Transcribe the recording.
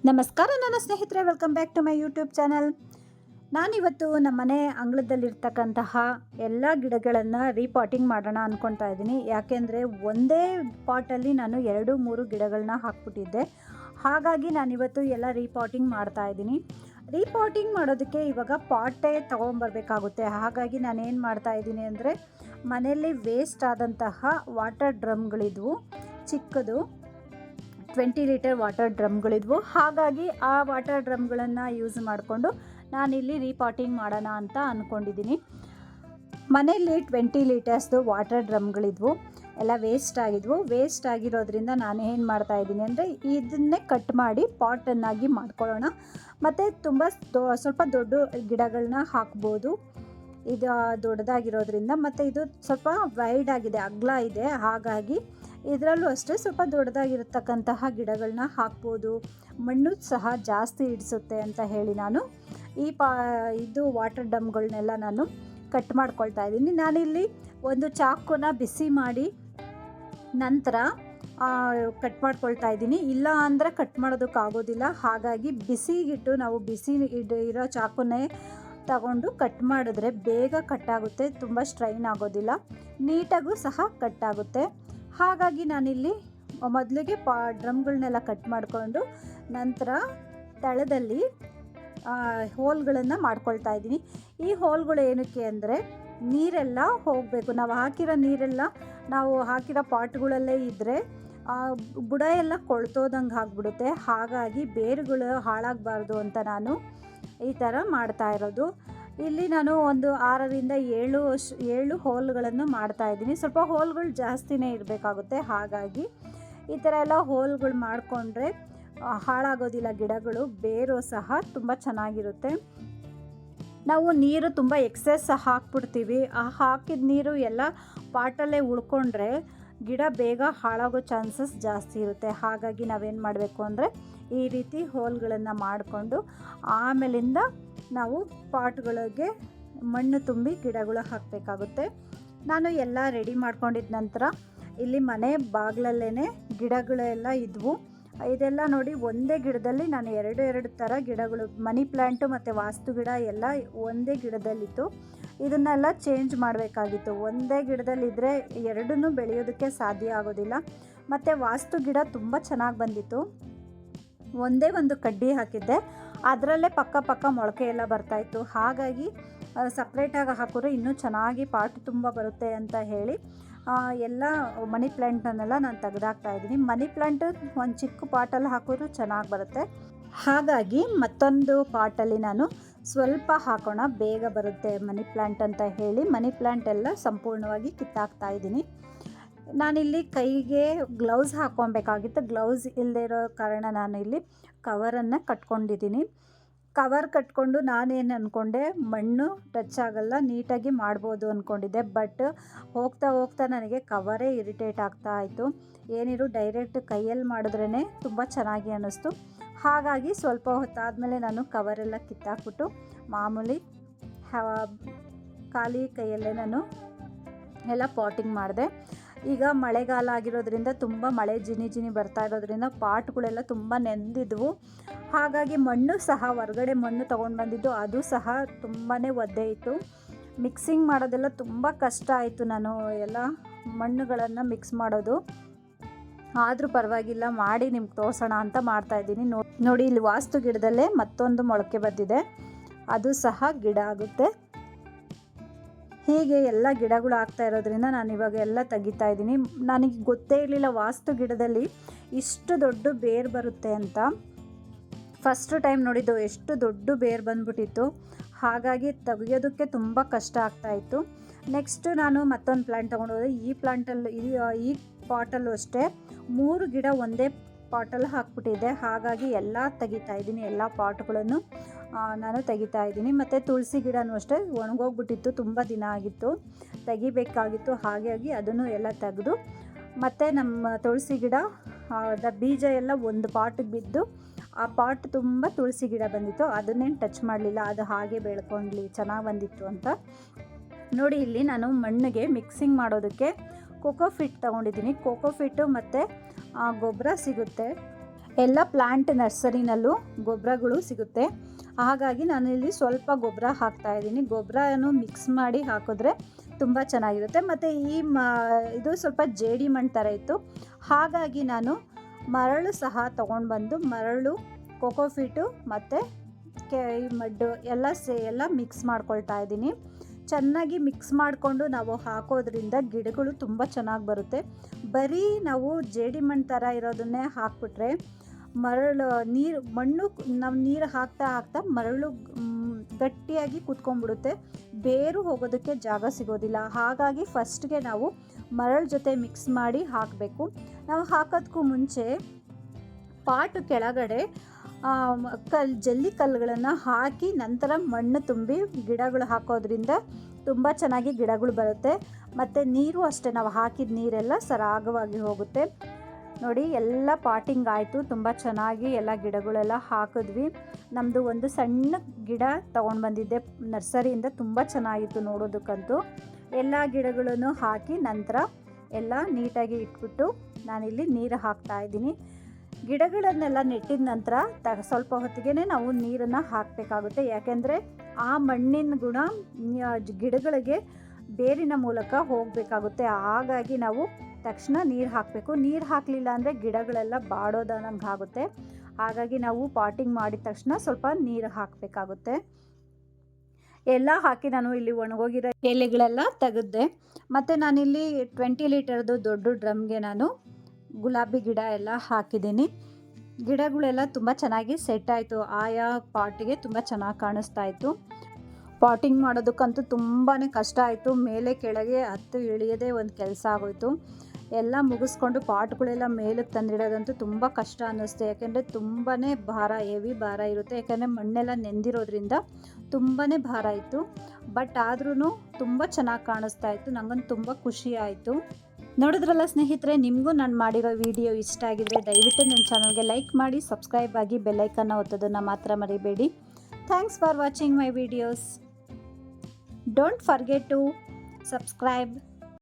ನಮಸ್ಕಾರ ನನ್ನ ಸ್ನೇಹಿತರೆ, welcome back to my YouTube channel. ನಾನಿವತ್ತು ನಮ್ಮ ಮನೆ ಅಂಗಳದಲ್ಲಿರ್ತಕ್ಕಂತಹ ಎಲ್ಲ ಗಿಡಗಳನ್ನು ರೀಪಾಟಿಂಗ್ ಮಾಡೋಣ ಅಂದ್ಕೊತಾ ಇದ್ದೀನಿ. ಯಾಕೆಂದರೆ ಒಂದೇ ಪಾಟಲ್ಲಿ ನಾನು 2-3 ಗಿಡಗಳನ್ನ ಹಾಕ್ಬಿಟ್ಟಿದ್ದೆ. ಹಾಗಾಗಿ ನಾನಿವತ್ತು ಎಲ್ಲ ರೀಪಾಟಿಂಗ್ ಮಾಡ್ತಾ ಇದ್ದೀನಿ. ರೀಪಾಟಿಂಗ್ ಮಾಡೋದಕ್ಕೆ ಇವಾಗ ಪಾಟೇ ತೊಗೊಂಬರ್ಬೇಕಾಗುತ್ತೆ. ಹಾಗಾಗಿ ನಾನೇನು ಮಾಡ್ತಾ ಇದ್ದೀನಿ ಅಂದರೆ, ಮನೆಯಲ್ಲಿ ವೇಸ್ಟ್ ಆದಂತಹ ವಾಟರ್ ಡ್ರಮ್ಗಳಿದ್ವು, ಚಿಕ್ಕದು 20 ಲೀಟರ್ ವಾಟರ್ ಡ್ರಮ್ಗಳಿದ್ವು. ಹಾಗಾಗಿ ಆ ವಾಟರ್ ಡ್ರಮ್ಗಳನ್ನು ಯೂಸ್ ಮಾಡಿಕೊಂಡು ನಾನಿಲ್ಲಿ ರೀಪಾಟಿಂಗ್ ಮಾಡೋಣ ಅಂತ ಅಂದ್ಕೊಂಡಿದ್ದೀನಿ. ಮನೆಯಲ್ಲಿ 20 ಲೀಟರ್ಸ್ದು ವಾಟರ್ ಡ್ರಮ್ಗಳಿದ್ವು, ಎಲ್ಲ ವೇಸ್ಟ್ ಆಗಿದ್ವು. ವೇಸ್ಟ್ ಆಗಿರೋದ್ರಿಂದ ನಾನು ಏನು ಮಾಡ್ತಾಯಿದ್ದೀನಿ ಅಂದರೆ, ಇದನ್ನೇ ಕಟ್ ಮಾಡಿ ಪಾಟನ್ನಾಗಿ ಮಾಡ್ಕೊಳ್ಳೋಣ. ಮತ್ತು ಸ್ವಲ್ಪ ದೊಡ್ಡ ಗಿಡಗಳನ್ನ ಹಾಕ್ಬೋದು. ಇದು ದೊಡ್ಡದಾಗಿರೋದ್ರಿಂದ, ಮತ್ತು ಇದು ಸ್ವಲ್ಪ ವೈಡ್ ಆಗಿದೆ, ಅಗಲ ಇದೆ. ಹಾಗಾಗಿ ಇದರಲ್ಲೂ ಅಷ್ಟೇ ಸ್ವಲ್ಪ ದೊಡ್ಡದಾಗಿರತಕ್ಕಂತಹ ಗಿಡಗಳನ್ನ ಹಾಕ್ಬೋದು. ಮಣ್ಣು ಸಹ ಜಾಸ್ತಿ ಹಿಡಿಸುತ್ತೆ ಅಂತ ಹೇಳಿ ನಾನು ಇದು ವಾಟರ್ ಡ್ರಮ್ಗಳನ್ನೆಲ್ಲ ನಾನು ಕಟ್ ಮಾಡ್ಕೊಳ್ತಾ ಇದ್ದೀನಿ. ನಾನಿಲ್ಲಿ ಒಂದು ಚಾಕುನ ಬಿಸಿ ಮಾಡಿ ನಂತರ ಕಟ್ ಮಾಡ್ಕೊಳ್ತಾ ಇದ್ದೀನಿ. ಇಲ್ಲ ಅಂದರೆ ಕಟ್ ಮಾಡೋದಕ್ಕಾಗೋದಿಲ್ಲ. ಹಾಗಾಗಿ ಬಿಸಿಗಿಟ್ಟು ನಾವು ಇರೋ ಚಾಕುನೇ ತಗೊಂಡು ಕಟ್ ಮಾಡಿದ್ರೆ ಬೇಗ ಕಟ್ಟಾಗುತ್ತೆ, ತುಂಬ ಸ್ಟ್ರೈನ್ ಆಗೋದಿಲ್ಲ, ನೀಟಾಗೂ ಸಹ ಕಟ್ಟಾಗುತ್ತೆ. ಹಾಗಾಗಿ ನಾನಿಲ್ಲಿ ಮೊದಲಿಗೆ ಡ್ರಮ್ಗಳನ್ನೆಲ್ಲ ಕಟ್ ಮಾಡಿಕೊಂಡು ನಂತರ ತಳದಲ್ಲಿ ಹೋಲ್ಗಳನ್ನು ಮಾಡ್ಕೊಳ್ತಾ ಇದ್ದೀನಿ. ಈ ಹೋಲ್ಗಳು ಏನಕ್ಕೆ ಅಂದರೆ, ನೀರೆಲ್ಲ ಹೋಗಬೇಕು. ನಾವು ಹಾಕಿರೋ ಪಾಟ್ಗಳಲ್ಲೇ ಇದ್ದರೆ ಬುಡ ಎಲ್ಲ ಕೊಳ್ತೋದಂಗೆ ಆಗಿಬಿಡುತ್ತೆ. ಹಾಗಾಗಿ ಬೇರುಗಳು ಹಾಳಾಗಬಾರ್ದು ಅಂತ ನಾನು ಈ ಥರ ಮಾಡ್ತಾ ಇರೋದು. ಇಲ್ಲಿ ನಾನು ಒಂದು 6ರಿಂದ 7 ಹೋಲ್ಗಳನ್ನು ಮಾಡ್ತಾಯಿದ್ದೀನಿ. ಸ್ವಲ್ಪ ಹೋಲ್ಗಳು ಜಾಸ್ತಿನೇ ಇರಬೇಕಾಗುತ್ತೆ. ಹಾಗಾಗಿ ಈ ಥರ ಎಲ್ಲ ಹೋಲ್ಗಳು ಮಾಡಿಕೊಂಡ್ರೆ ಹಾಳಾಗೋದಿಲ್ಲ ಗಿಡಗಳು, ಬೇರು ಸಹ ತುಂಬ ಚೆನ್ನಾಗಿರುತ್ತೆ. ನಾವು ನೀರು ತುಂಬ ಎಕ್ಸೆಸ್ ಹಾಕ್ಬಿಡ್ತೀವಿ. ಹಾಕಿದ ನೀರು ಎಲ್ಲ ಪಾಟಲ್ಲೇ ಉಳ್ಕೊಂಡ್ರೆ ಗಿಡ ಬೇಗ ಹಾಳಾಗೋ ಚಾನ್ಸಸ್ ಜಾಸ್ತಿ ಇರುತ್ತೆ. ಹಾಗಾಗಿ ನಾವೇನು ಮಾಡಬೇಕು ಅಂದರೆ, ಈ ರೀತಿ ಹೋಲ್ಗಳನ್ನು ಮಾಡಿಕೊಂಡು ಆಮೇಲಿಂದ ನಾವು ಪಾಟ್ಗಳಿಗೆ ಮಣ್ಣು ತುಂಬಿ ಗಿಡಗಳು ಹಾಕಬೇಕಾಗುತ್ತೆ. ನಾನು ಎಲ್ಲ ರೆಡಿ ಮಾಡ್ಕೊಂಡಿದ್ದ ನಂತರ ಇಲ್ಲಿ ಮನೆ ಬಾಗಿಲಲ್ಲೇ ಗಿಡಗಳೆಲ್ಲ ಇದ್ವು. ಇದೆಲ್ಲ ನೋಡಿ, ಒಂದೇ ಗಿಡದಲ್ಲಿ ನಾನು ಎರಡು ಥರ ಗಿಡಗಳು, ಮನಿ ಪ್ಲ್ಯಾಂಟು ಮತ್ತು ವಾಸ್ತು ಗಿಡ ಎಲ್ಲ ಒಂದೇ ಗಿಡದಲ್ಲಿತ್ತು. ಇದನ್ನೆಲ್ಲ ಚೇಂಜ್ ಮಾಡಬೇಕಾಗಿತ್ತು. ಒಂದೇ ಗಿಡದಲ್ಲಿದ್ದರೆ ಎರಡನ್ನೂ ಬೆಳೆಯೋದಕ್ಕೆ ಸಾಧ್ಯ ಆಗೋದಿಲ್ಲ. ಮತ್ತು ವಾಸ್ತು ಗಿಡ ತುಂಬ ಚೆನ್ನಾಗಿ ಬಂದಿತ್ತು. ಒಂದೇ ಒಂದು ಕಡ್ಡಿ ಹಾಕಿದ್ದೆ, ಅದರಲ್ಲೇ ಪಕ್ಕ ಮೊಳಕೆ ಎಲ್ಲ ಬರ್ತಾಯಿತ್ತು. ಹಾಗಾಗಿ ಸಪ್ರೇಟಾಗಿ ಹಾಕಿದ್ರೆ ಇನ್ನೂ ಚೆನ್ನಾಗಿ ಪಾಟ್ ತುಂಬ ಬರುತ್ತೆ ಅಂತ ಹೇಳಿ ಎಲ್ಲ ಮನಿ ಪ್ಲ್ಯಾಂಟನ್ನೆಲ್ಲ ನಾನು ತೆಗೆದಾಕ್ತಾಯಿದ್ದೀನಿ. ಮನಿ ಪ್ಲ್ಯಾಂಟ್ ಒಂದು ಚಿಕ್ಕ ಪಾಟಲ್ಲಿ ಹಾಕಿದ್ರು ಚೆನ್ನಾಗಿ ಬರುತ್ತೆ. ಹಾಗಾಗಿ ಮತ್ತೊಂದು ಪಾಟಲ್ಲಿ ನಾನು ಸ್ವಲ್ಪ ಹಾಕೋಣ, ಬೇಗ ಬರುತ್ತೆ ಮನಿ ಪ್ಲ್ಯಾಂಟ್ ಅಂತ ಹೇಳಿ ಮನಿ ಪ್ಲ್ಯಾಂಟ್ ಎಲ್ಲ ಸಂಪೂರ್ಣವಾಗಿ ಕಿತ್ತಾಕ್ತಾಯಿದ್ದೀನಿ. ನಾನಿಲ್ಲಿ ಕೈಗೆ ಗ್ಲೌಸ್ ಹಾಕ್ಕೊಬೇಕಾಗಿತ್ತು. ಗ್ಲೌಸ್ ಇಲ್ಲದೆ ಇರೋ ಕಾರಣ ನಾನಿಲ್ಲಿ ಕವರನ್ನು ಕಟ್ಕೊಂಡಿದ್ದೀನಿ. ಕವರ್ ಕಟ್ಕೊಂಡು ನಾನೇನು ಅಂದ್ಕೊಂಡೆ, ಮಣ್ಣು ಟಚ್ ಆಗಲ್ಲ, ನೀಟಾಗಿ ಮಾಡ್ಬೋದು ಅಂದ್ಕೊಂಡಿದ್ದೆ. ಬಟ್ ಹೋಗ್ತಾ ನನಗೆ ಕವರೇ ಇರಿಟೇಟ್ ಆಗ್ತಾ ಇತ್ತು. ಏನಿರು ಡೈರೆಕ್ಟ್ ಕೈಯಲ್ಲಿ ಮಾಡಿದ್ರೇ ತುಂಬ ಚೆನ್ನಾಗಿ ಅನ್ನಿಸ್ತು. ಹಾಗಾಗಿ ಸ್ವಲ್ಪ ಹೊತ್ತಾದಮೇಲೆ ನಾನು ಕವರೆಲ್ಲ ಕಿತ್ತಾಕ್ಬಿಟ್ಟು ಮಾಮೂಲಿ ಖಾಲಿ ಕೈಯಲ್ಲೇ ನಾನು ಎಲ್ಲ ಪಾಟಿಂಗ್ ಮಾಡಿದೆ. ಈಗ ಮಳೆಗಾಲ ಆಗಿರೋದ್ರಿಂದ ತುಂಬ ಮಳೆ ಜಿನಿ ಬರ್ತಾ ಇರೋದ್ರಿಂದ ಪಾಟ್ಗಳೆಲ್ಲ ತುಂಬ ನೆಂದಿದ್ವು. ಹಾಗಾಗಿ ಮಣ್ಣು ಸಹ ಹೊರಗಡೆ ಮಣ್ಣು ತೊಗೊಂಡು ಬಂದಿದ್ದು, ಅದು ಸಹ ತುಂಬಾ ಒದ್ದೆ ಇತ್ತು. ಮಿಕ್ಸಿಂಗ್ ಮಾಡೋದೆಲ್ಲ ತುಂಬ ಕಷ್ಟ ಆಯಿತು. ನಾನು ಎಲ್ಲ ಮಣ್ಣುಗಳನ್ನು ಮಿಕ್ಸ್ ಮಾಡೋದು, ಆದರೂ ಪರವಾಗಿಲ್ಲ ಮಾಡಿ ನಿಮ್ಗೆ ತೋರಿಸೋಣ ಅಂತ ಮಾಡ್ತಾಯಿದ್ದೀನಿ. ನೋಡಿ, ಇಲ್ಲಿ ವಾಸ್ತು ಗಿಡದಲ್ಲೇ ಮತ್ತೊಂದು ಮೊಳಕೆ ಬಂದಿದೆ, ಅದು ಸಹ ಗಿಡ ಆಗುತ್ತೆ. ಹೀಗೆ ಎಲ್ಲ ಗಿಡಗಳು ಆಗ್ತಾ ಇರೋದ್ರಿಂದ ನಾನು ಇವಾಗ ಎಲ್ಲ ತೆಗಿತಾ ಇದ್ದೀನಿ. ನನಗೆ ಗೊತ್ತೇ ಇರಲಿಲ್ಲ ವಾಸ್ತು ಗಿಡದಲ್ಲಿ ಇಷ್ಟು ದೊಡ್ಡ ಬೇರು ಬರುತ್ತೆ ಅಂತ. ಫಸ್ಟ್ ಟೈಮ್ ನೋಡಿದ್ದು, ಎಷ್ಟು ದೊಡ್ಡ ಬೇರು ಬಂದ್ಬಿಟ್ಟಿತ್ತು. ಹಾಗಾಗಿ ತೆಗಿಯೋದಕ್ಕೆ ತುಂಬ ಕಷ್ಟ ಆಗ್ತಾಯಿತ್ತು. ನೆಕ್ಸ್ಟ್ ನಾನು ಮತ್ತೊಂದು ಪ್ಲ್ಯಾಂಟ್ ತೊಗೊಂಡು ಹೋದೆ. ಈ ಪಾಟಲ್ಲೂ ಅಷ್ಟೇ 3 ಗಿಡ ಒಂದೇ ಪಾಟಲ್ಲಿ ಹಾಕ್ಬಿಟ್ಟಿದ್ದೆ. ಹಾಗಾಗಿ ಎಲ್ಲ ತೆಗಿತಾ ಇದ್ದೀನಿ, ಎಲ್ಲ ಪಾಟ್ಗಳನ್ನು ನಾನು ತೆಗಿತಾ ಇದ್ದೀನಿ. ಮತ್ತು ತುಳಸಿ ಗಿಡನೂ ಅಷ್ಟೇ ಒಣಗೋಗ್ಬಿಟ್ಟಿತ್ತು, ತುಂಬ ದಿನ ಆಗಿತ್ತು, ತೆಗಿಬೇಕಾಗಿತ್ತು. ಹಾಗಾಗಿ ಅದನ್ನು ಎಲ್ಲ ತೆಗೆದು, ಮತ್ತು ನಮ್ಮ ತುಳಸಿ ಗಿಡ ಬೀಜ ಎಲ್ಲ ಒಂದು ಪಾಟಿಗೆ ಬಿದ್ದು ಆ ಪಾಟ್ ತುಂಬ ತುಳಸಿ ಗಿಡ ಬಂದಿತ್ತು. ಅದನ್ನೇನು ಟಚ್ ಮಾಡಲಿಲ್ಲ, ಅದು ಹಾಗೆ ಬೆಳ್ಕೊಂಡ್ಲಿ, ಚೆನ್ನಾಗಿ ಬಂದಿತ್ತು ಅಂತ. ನೋಡಿ, ಇಲ್ಲಿ ನಾನು ಮಣ್ಣಿಗೆ ಮಿಕ್ಸಿಂಗ್ ಮಾಡೋದಕ್ಕೆ ಕೋಕೋಫಿಟ್ ತೊಗೊಂಡಿದ್ದೀನಿ. ಕೋಕೋಫಿಟ್ಟು ಮತ್ತು ಗೊಬ್ಬರ ಸಿಗುತ್ತೆ. ಎಲ್ಲ ಪ್ಲ್ಯಾಂಟ್ ನರ್ಸರಿನಲ್ಲೂ ಗೊಬ್ಬರಗಳು ಸಿಗುತ್ತೆ. ಹಾಗಾಗಿ ನಾನಿಲ್ಲಿ ಸ್ವಲ್ಪ ಗೊಬ್ಬರ ಹಾಕ್ತಾಯಿದ್ದೀನಿ. ಗೊಬ್ಬರನೂ ಮಿಕ್ಸ್ ಮಾಡಿ ಹಾಕಿದ್ರೆ ತುಂಬ ಚೆನ್ನಾಗಿರುತ್ತೆ. ಮತ್ತು ಇದು ಸ್ವಲ್ಪ ಜೇಡಿ ಮಣ್ಣು ಥರ ಇತ್ತು, ಹಾಗಾಗಿ ನಾನು ಮರಳು ಸಹ ತೊಗೊಂಡು ಬಂದು ಮರಳು, ಕೋಕೋಫೀಟು ಮತ್ತು ಮಡ್ಡು ಎಲ್ಲ ಮಿಕ್ಸ್ ಮಾಡ್ಕೊಳ್ತಾ ಇದ್ದೀನಿ. ಚೆನ್ನಾಗಿ ಮಿಕ್ಸ್ ಮಾಡಿಕೊಂಡು ನಾವು ಹಾಕೋದ್ರಿಂದ ಗಿಡಗಳು ತುಂಬ ಚೆನ್ನಾಗಿ ಬರುತ್ತೆ. ಬರೀ ನಾವು ಜೇಡಿ ಮಣ್ಣು ಥರ ಇರೋದನ್ನೇ ಹಾಕ್ಬಿಟ್ರೆ ನಾವು ನೀರು ಹಾಕ್ತಾ ಮರಳು ಗಟ್ಟಿಯಾಗಿ ಕೂತ್ಕೊಂಡ್ಬಿಡುತ್ತೆ, ಬೇರು ಹೋಗೋದಕ್ಕೆ ಜಾಗ ಸಿಗೋದಿಲ್ಲ. ಹಾಗಾಗಿ ಫಸ್ಟ್ಗೆ ನಾವು ಮರಳು ಜೊತೆ ಮಿಕ್ಸ್ ಮಾಡಿ ಹಾಕಬೇಕು. ನಾವು ಹಾಕೋದಕ್ಕೂ ಮುಂಚೆ ಪಾಟು ಕೆಳಗಡೆ ಜಲ್ಲಿ ಕಲ್ಲುಗಳನ್ನು ಹಾಕಿ ನಂತರ ಮಣ್ಣು ತುಂಬಿ ಗಿಡಗಳು ಹಾಕೋದ್ರಿಂದ ತುಂಬ ಚೆನ್ನಾಗಿ ಗಿಡಗಳು ಬರುತ್ತೆ. ಮತ್ತು ನೀರು ಅಷ್ಟೇ, ನಾವು ಹಾಕಿದ ನೀರೆಲ್ಲ ಸರಾಗವಾಗಿ ಹೋಗುತ್ತೆ. ನೋಡಿ, ಎಲ್ಲ ಪಾಟಿಂಗ್ ಆಯಿತು. ತುಂಬ ಚೆನ್ನಾಗಿ ಎಲ್ಲ ಗಿಡಗಳೆಲ್ಲ ಹಾಕಿದ್ವಿ. ನಮ್ಮದು ಒಂದು ಸಣ್ಣ ಗಿಡ ತೊಗೊಂಡು ಬಂದಿದ್ದೆ ನರ್ಸರಿಯಿಂದ, ತುಂಬ ಚೆನ್ನಾಗಿತ್ತು ನೋಡೋದಕ್ಕಂತೂ. ಎಲ್ಲ ಗಿಡಗಳನ್ನು ಹಾಕಿ ನಂತರ ಎಲ್ಲ ನೀಟಾಗಿ ಇಟ್ಬಿಟ್ಟು ನಾನಿಲ್ಲಿ ನೀರು ಹಾಕ್ತಾಯಿದ್ದೀನಿ. ಗಿಡಗಳನ್ನೆಲ್ಲ ನೆಟ್ಟಿದ ನಂತರ ಸ್ವಲ್ಪ ಹೊತ್ತಿಗೆ ನಾವು ನೀರನ್ನು ಹಾಕಬೇಕಾಗುತ್ತೆ. ಯಾಕೆಂದರೆ ಆ ಮಣ್ಣಿನ ಗುಣ ಗಿಡಗಳಿಗೆ ಬೇರಿನ ಮೂಲಕ ಹೋಗಬೇಕಾಗುತ್ತೆ. ಹಾಗಾಗಿ ನಾವು ತಕ್ಷಣ ನೀರು ಹಾಕಬೇಕು. ನೀರು ಹಾಕಲಿಲ್ಲ ಅಂದರೆ ಗಿಡಗಳೆಲ್ಲ ಬಾಡೋದಂಗೆ ಆಗುತ್ತೆ. ಹಾಗಾಗಿ ನಾವು ಪಾಟಿಂಗ್ ಮಾಡಿದ ತಕ್ಷಣ ಸ್ವಲ್ಪ ನೀರು ಹಾಕಬೇಕಾಗುತ್ತೆ. ಎಲ್ಲ ಹಾಕಿ ನಾನು ಇಲ್ಲಿ ಒಣಗೋಗಿರೋ ಎಲೆಗಳೆಲ್ಲ ತೆಗೆದೆ. ಮತ್ತು ನಾನಿಲ್ಲಿ 20 ಲೀಟರ್ದು ದೊಡ್ಡ ಡ್ರಮ್ಗೆ ನಾನು ಗುಲಾಬಿ ಗಿಡ ಎಲ್ಲ ಹಾಕಿದ್ದೀನಿ. ಗಿಡಗಳೆಲ್ಲ ತುಂಬ ಚೆನ್ನಾಗಿ ಸೆಟ್ ಆಯಿತು. ಆಯಾ ಪಾಟಿಗೆ ತುಂಬ ಚೆನ್ನಾಗಿ ಕಾಣಿಸ್ತಾ ಇತ್ತು. ಪಾಟಿಂಗ್ ಮಾಡೋದಕ್ಕಂತೂ ತುಂಬಾ ಕಷ್ಟ ಆಯಿತು. ಮೇಲೆ ಕೆಳಗೆ ಹತ್ತು ಇಳಿಯೋದೇ ಒಂದು ಕೆಲಸ ಆಗೋಯಿತು. ಎಲ್ಲ ಮುಗಿಸ್ಕೊಂಡು ಪಾಟ್ಗಳೆಲ್ಲ ಮೇಲಕ್ಕೆ ತಂದಿಡೋದಂತೂ ತುಂಬ ಕಷ್ಟ ಅನ್ನಿಸ್ತು. ಯಾಕೆಂದರೆ ತುಂಬಾ ಹೆವಿ ಭಾರ ಇರುತ್ತೆ. ಯಾಕೆಂದರೆ ಮಣ್ಣೆಲ್ಲ ನೆಂದಿರೋದ್ರಿಂದ ತುಂಬಾ ಭಾರ ಇತ್ತು. ಬಟ್ ಆದ್ರೂ ತುಂಬ ಚೆನ್ನಾಗಿ ಕಾಣಿಸ್ತಾ ಇತ್ತು. ನನಗಂತೂ ತುಂಬ ಖುಷಿ ಆಯಿತು. ನೋಡಿದ್ರಲ್ಲ ಸ್ನೇಹಿತರೆ, ನಿಮಗೂ ನಾನು ಮಾಡಿರೋ ವಿಡಿಯೋ ಇಷ್ಟ ಆಗಿದ್ರೆ ದಯವಿಟ್ಟು ನನ್ನ ಚಾನಲ್ಗೆ ಲೈಕ್ ಮಾಡಿ, ಸಬ್ಸ್ಕ್ರೈಬ್ ಆಗಿ, ಬೆಲ್ಲೈಕನ್ನ ಒತ್ತೋದನ್ನು ಮಾತ್ರ ಮರಿಬೇಡಿ. Thanks for watching my videos. Don't forget to subscribe.